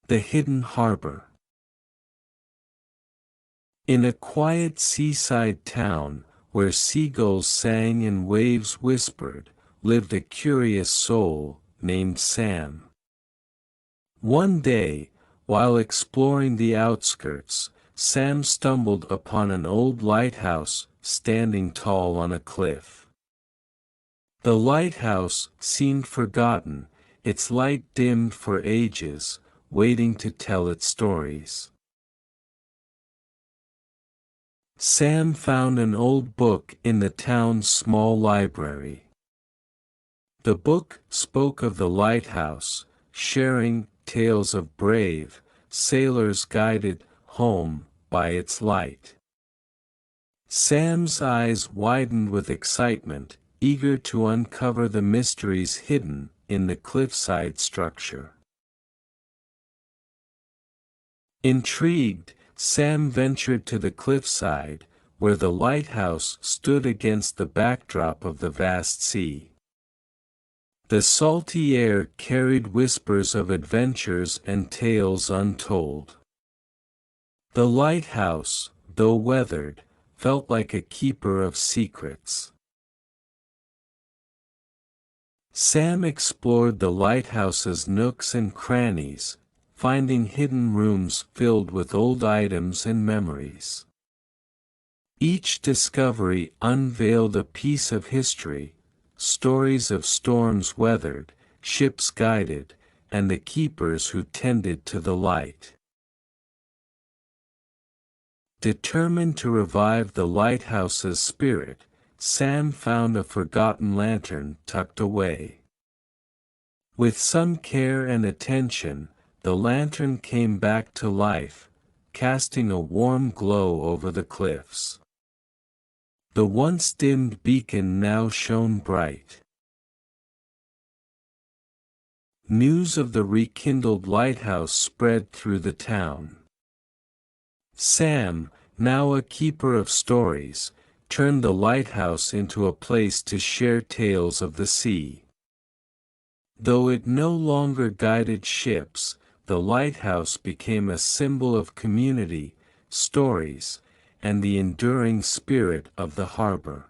The Hidden Harbor. In a quiet seaside town, where seagulls sang and waves whispered, lived a curious soul, named Sam. One day, while exploring the outskirts, Sam stumbled upon an old lighthouse, standing tall on a cliff. The lighthouse seemed forgotten, its light dimmed for ages, waiting to tell its stories. Sam found an old book in the town's small library. The book spoke of the lighthouse, sharing tales of brave sailors guided home by its light. Sam's eyes widened with excitement, eager to uncover the mysteries hidden in the cliffside structure. Intrigued, Sam ventured to the cliffside, where the lighthouse stood against the backdrop of the vast sea. The salty air carried whispers of adventures and tales untold. The lighthouse, though weathered, felt like a keeper of secrets. Sam explored the lighthouse's nooks and crannies, finding hidden rooms filled with old items and memories. Each discovery unveiled a piece of history, stories of storms weathered, ships guided, and the keepers who tended to the light. Determined to revive the lighthouse's spirit, Sam found a forgotten lantern tucked away. With some care and attention, the lantern came back to life, casting a warm glow over the cliffs. The once dimmed beacon now shone bright. News of the rekindled lighthouse spread through the town. Sam, now a keeper of stories, turned the lighthouse into a place to share tales of the sea. Though it no longer guided ships, the lighthouse became a symbol of community, stories, and the enduring spirit of the harbor.